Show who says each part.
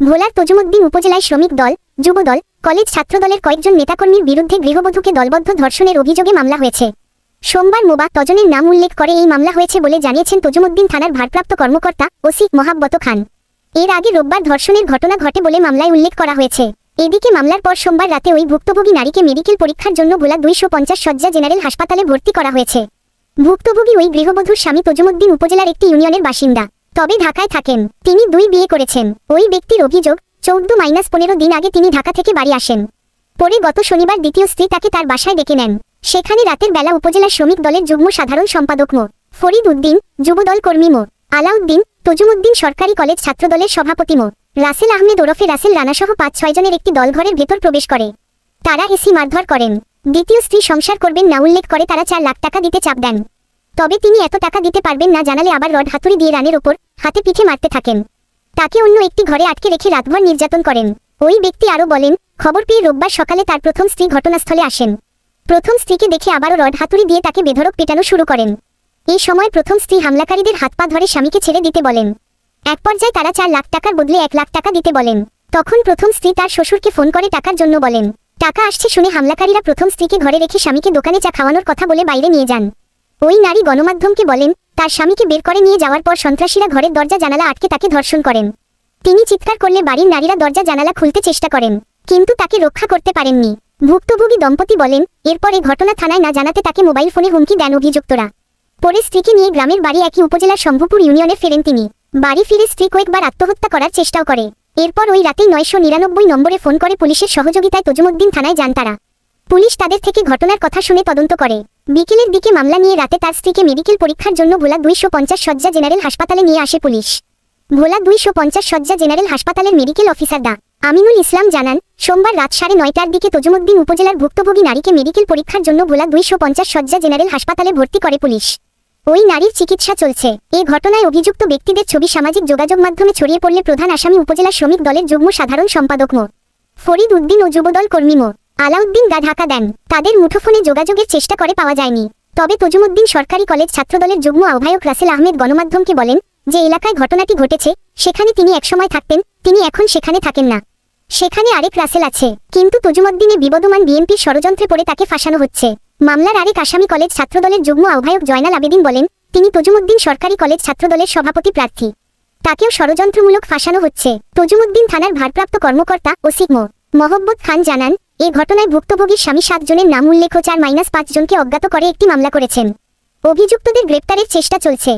Speaker 1: ভোলার তজুমুদ্দিন উপজেলায় শ্রমিক দল, যুবদল, কলেজ ছাত্রদলের কয়েকজন নেতাকর্মীর বিরুদ্ধে গৃহবধূকে দলবদ্ধ ধর্ষণের অভিযোগে মামলা হয়েছে। সোমবার মোবা তজনের নাম উল্লেখ করে এই মামলা হয়েছে বলে জানিয়েছেন তজুমুদ্দিন থানার ভারপ্রাপ্ত কর্মকর্তা ওসি মহাব্বত খান। এর আগে রোববার ধর্ষণের ঘটনা ঘটে বলে মামলায় উল্লেখ করা হয়েছে। এদিকে মামলার পর সোমবার রাতে ওই ভুক্তভোগী নারীকে মেডিকেল পরীক্ষার জন্য ভোলা 250 শয্যা জেনারেল হাসপাতালে ভর্তি করা হয়েছে। ভুক্তভোগী ওই গৃহবধূর স্বামী তজুমুদ্দিন উপজেলার একটি ইউনিয়নের বাসিন্দা, তবে ঢাকায় থাকেন। তিনি 2 বিয়ে করেছেন। ওই ব্যক্তির অভিযোগ 14-15 দিন আগে তিনি ঢাকা থেকে বাড়ি আসেন। পরে গত শনিবার দ্বিতীয় স্ত্রী তাকে তার বাসায় ডেকে নেন। সেখানে রাতের বেলা উপজেলা শ্রমিক দলের যুগ্ম সাধারণ সম্পাদক মো. ফরিদ উদ্দিন, যুবদল কর্মী মো. আলাউদ্দিন, তজুমুদ্দিন সরকারি কলেজ ছাত্রদলের সভাপতি মো. রাসেল আহমেদ ওরফে রাসেল রানাসহ 5-6 জনের একটি দল ঘরের ভেতর প্রবেশ করে। তারা এসি মারধর করেন। দ্বিতীয় স্ত্রী সংসার করবেন না উল্লেখ করে তারা 4 লাখ টাকা দিতে চাপ দেন। তবে তিনি এত টাকা দিতে পারবেন না জানালে আবার রড হাতুড়ি দিয়ে রানের ওপর হাতে পিঠে মারতে থাকেন। তাকে অন্য একটি ঘরে আটকে রেখে রাতভর নির্যাতন করেন। ওই ব্যক্তি আরও বলেন, খবর পেয়ে রোববার সকালে তার প্রথম স্ত্রী ঘটনাস্থলে আসেন। প্রথম স্ত্রীকে দেখে আবারও রড হাতুড়ি দিয়ে তাকে বেধড়ক পেটানো শুরু করেন। এই সময় প্রথম স্ত্রী হামলাকারীদের হাত পা ধরে স্বামীকে ছেড়ে দিতে বলেন। এক পর্যায়ে তারা 4 লাখ টাকার বদলে 1 লাখ টাকা দিতে বলেন। তখন প্রথম স্ত্রী তার শ্বশুরকে ফোন করে টাকার জন্য বলেন। টাকা আসছে শুনে হামলাকারীরা প্রথম স্ত্রীকে ঘরে রেখে স্বামীকে দোকানে চা খাওয়ানোর কথা বলে বাইরে নিয়ে যান। ওই নারী গণমাধ্যমকে বলেন, তার স্বামীকে বের করে নিয়ে যাওয়ার পর সন্ত্রাসীরা ঘরের দরজা জানালা আটকে তাকে ধর্ষণ করেন। তিনি চিৎকার করলে বাড়ির নারীরা দরজা জানালা খুলতে চেষ্টা করেন, কিন্তু তাকে রক্ষা করতে পারেননি। ভুক্তভোগী দম্পতি বলেন, এরপর এই ঘটনা থানায় না জানাতে তাকে মোবাইল ফোনে হুমকি দেন অভিযুক্তরা। পরে স্ত্রীকে নিয়ে গ্রামের বাড়ি একই উপজেলার শম্ভুপুর ইউনিয়নে ফেরেন তিনি। বাড়ি ফিরে স্ত্রী কয়েকবার আত্মহত্যা করার চেষ্টাও করে। এরপর ওই রাতেই 999 নম্বরে ফোন করে পুলিশের সহযোগিতায় তজুমুদ্দিন থানায় যান তারা। পুলিশ তাদের থেকে ঘটনার কথা শুনে তদন্ত করে। বিকেলের দিকে মামলা নিয়ে রাতে তার স্ত্রীকে মেডিকেল পরীক্ষার জন্য ভোলা 250 শয্যা জেনারেল হাসপাতালে নিয়ে আসে পুলিশ। ভোলা 250 শয্যা জেনারেল হাসপাতালের মেডিকেল অফিসার ডা. আমিনুল ইসলাম জানান, সোমবার রাত 9:30টার দিকে তজুমুদ্দিন উপজেলার ভুক্তভোগী নারীকে মেডিকেল পরীক্ষার জন্য ভোলা 250 শয্যা জেনারেল হাসপাতালে ভর্তি করে পুলিশ। ওই নারীর চিকিৎসা চলছে। এ ঘটনায় অভিযুক্ত ব্যক্তিদের ছবি সামাজিক যোগাযোগ মাধ্যমে ছড়িয়ে পড়লে প্রধান আসামি উপজেলা শ্রমিক দলের যুগ্ম সাধারণ সম্পাদক মো. ফরিদ উদ্দিন ও যুবদল কর্মী মো. আলাউদ্দিন ঢাকা দেন। তাদের মুঠোফোনে যোগাযোগের চেষ্টা করে পাওয়া যায়নি। তবে তজুমুদ্দিন সরকারি কলেজ ছাত্রদলের যুগ্ম আহ্বায়ক রাসেল আহমেদ গণমাধ্যমকে বলেন, যে এলাকায় ঘটনাটি ঘটেছে সেখানে তিনি একসময় থাকতেন, তিনি এখন সেখানে থাকেন না। সেখানে আরেক রাসেল আছে, কিন্তু তজুমুদ্দিনে বিবদমান বিএনপির ষড়যন্ত্রে পড়ে তাকে ফাঁসানো হচ্ছে। মামলার আরেক আসামি কলেজ ছাত্রদলের যুগ্ম আহ্বায়ক জয়নাল আবেদিন বলেন, তিনি তজুমুদ্দিন সরকারি কলেজ ছাত্রদলের সভাপতি প্রার্থী। তাকেও ষড়যন্ত্রমূলক ফাঁসানো হচ্ছে। তজুমুদ্দিন থানার ভারপ্রাপ্ত কর্মকর্তা ওসি মো. মহব্বত খান জানান, এ ঘটনায় ভুক্তভোগীর স্বামী 7 জনের নাম উল্লেখ 4-5 জনকে অজ্ঞাত করে একটি মামলা করেছেন। অভিযুক্তদের গ্রেপ্তারের চেষ্টা চলছে।